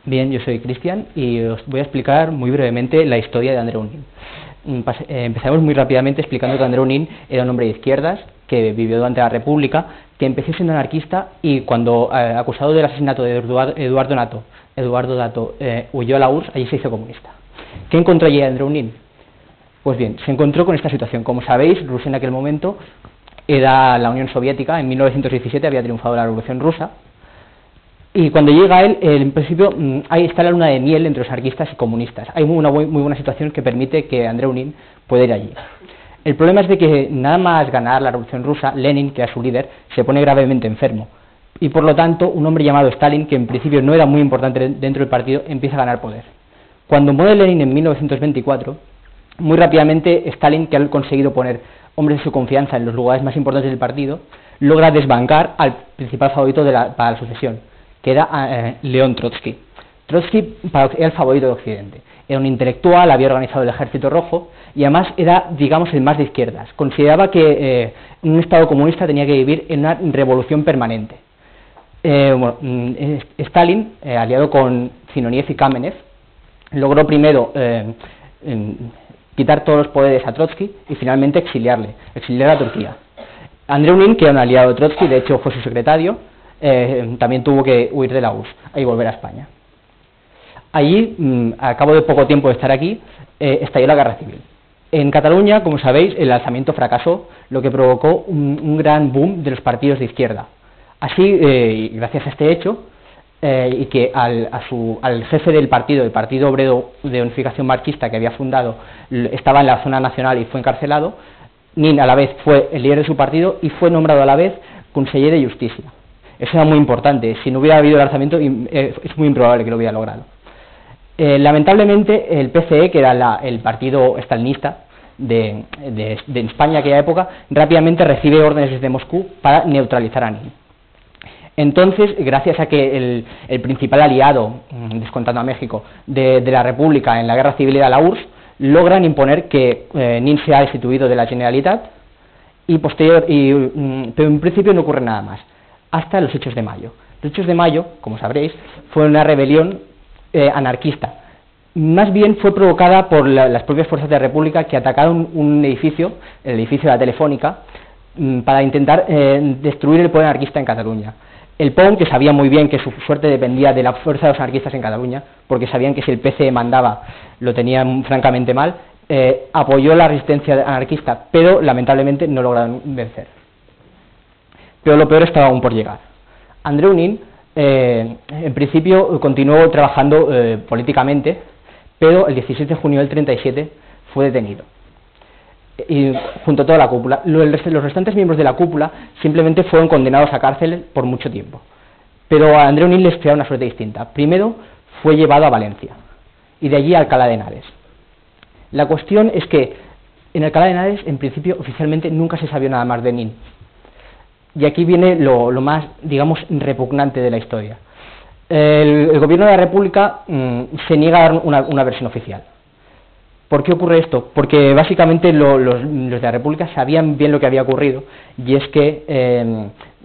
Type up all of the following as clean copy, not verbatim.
Bien, yo soy Cristian y os voy a explicar muy brevemente la historia de Andreu Nin. Empezamos muy rápidamente explicando que Andreu Nin era un hombre de izquierdas que vivió durante la República, que empezó siendo anarquista y cuando, acusado del asesinato de Eduardo Dato, huyó a la URSS, allí se hizo comunista. ¿Qué encontró allí Andreu Nin? Pues bien, se encontró con esta situación. Como sabéis, Rusia en aquel momento era la Unión Soviética. En 1917 había triunfado la Revolución Rusa. Y cuando llega él, en principio, ahí está la luna de miel entre los anarquistas y comunistas. Hay una muy buena situación que permite que Andreu Nin pueda ir allí. El problema es de que nada más ganar la Revolución Rusa, Lenin, que era su líder, se pone gravemente enfermo. Y por lo tanto, un hombre llamado Stalin, que en principio no era muy importante dentro del partido, empieza a ganar poder. Cuando muere Lenin en 1924, muy rápidamente Stalin, que ha conseguido poner hombres de su confianza en los lugares más importantes del partido, logra desbancar al principal favorito para la sucesión, que era León Trotsky. Trotsky era el favorito de Occidente. Era un intelectual, había organizado el Ejército Rojo y además era, digamos, el más de izquierdas. Consideraba que un Estado comunista tenía que vivir en una revolución permanente. Stalin, aliado con Zinoviev y Kamenev, logró primero quitar todos los poderes a Trotsky y finalmente exiliar a Turquía. Andreu Nin, que era un aliado de Trotsky, de hecho fue su secretario, también tuvo que huir de la URSS y volver a España. Allí, al cabo de poco tiempo de estar aquí, estalló la guerra civil. En Cataluña, como sabéis, el alzamiento fracasó, lo que provocó un gran boom de los partidos de izquierda. Así, gracias a este hecho, y que al jefe del partido, el Partido Obrero de Unificación Marxista que había fundado, estaba en la zona nacional y fue encarcelado, Nin a la vez fue el líder de su partido y fue nombrado a la vez conseller de Justicia. Eso era muy importante. Si no hubiera habido el alzamiento, es muy improbable que lo hubiera logrado. Lamentablemente, el PCE, que era el partido stalinista de España en aquella época, rápidamente recibe órdenes desde Moscú para neutralizar a Nin. Entonces, gracias a que el principal aliado, descontando a México, de la República en la guerra civil era la URSS, logran imponer que Nin sea destituido de la Generalitat, pero en principio no ocurre nada más, hasta los hechos de mayo. Los hechos de mayo, como sabréis, fue una rebelión anarquista. Más bien fue provocada por las propias fuerzas de la República, que atacaron un edificio, el edificio de la Telefónica, para intentar destruir el poder anarquista en Cataluña. El POM, que sabía muy bien que su suerte dependía de la fuerza de los anarquistas en Cataluña, porque sabían que si el PCE mandaba lo tenían francamente mal, apoyó la resistencia anarquista, pero lamentablemente no lograron vencer. Pero lo peor estaba aún por llegar. Andreu Nin, en principio, continuó trabajando políticamente, pero el 16 de junio del 37 fue detenido. Y junto a toda la cúpula, los restantes miembros de la cúpula simplemente fueron condenados a cárcel por mucho tiempo. Pero a Andreu Nin le esperaba una suerte distinta. Primero fue llevado a Valencia y de allí a Alcalá de Henares. La cuestión es que en Alcalá de Henares, en principio, oficialmente nunca se sabía nada más de Nin. Y aquí viene lo más, digamos, repugnante de la historia. El gobierno de la República se niega a dar una versión oficial. ¿Por qué ocurre esto? Porque básicamente los de la República sabían bien lo que había ocurrido, y es que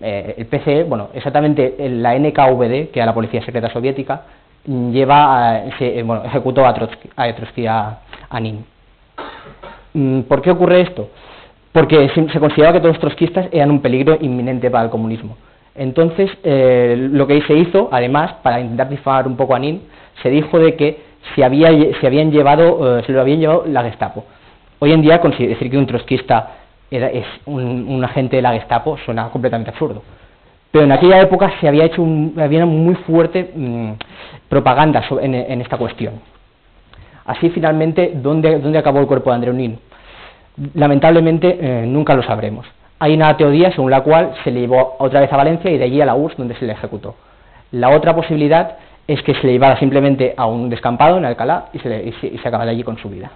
el PCE, bueno, exactamente la NKVD, que era la Policía Secreta Soviética, ejecutó a Trotsky, a Nin. ¿Por qué ocurre esto? Porque se consideraba que todos los trotskistas eran un peligro inminente para el comunismo. Entonces, lo que se hizo, además, para intentar difamar un poco a Nin, se dijo de que se lo habían llevado la Gestapo. Hoy en día, decir que un trotskista es un agente de la Gestapo suena completamente absurdo. Pero en aquella época había muy fuerte propaganda en esta cuestión. Así, finalmente, ¿dónde acabó el cuerpo de Andreu Nin? Lamentablemente, nunca lo sabremos. Hay una teoría según la cual se le llevó otra vez a Valencia y de allí a la URSS, donde se le ejecutó. La otra posibilidad es que se le llevara simplemente a un descampado en Alcalá y se acabara allí con su vida.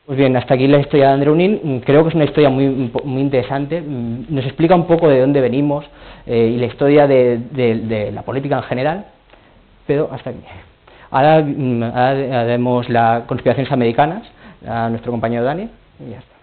Pues bien, hasta aquí la historia de Andreu Nin. Creo que es una historia muy interesante. Nos explica un poco de dónde venimos y la historia de la política en general, pero hasta aquí. Ahora haremos las conspiraciones americanas a nuestro compañero Dani y ya está.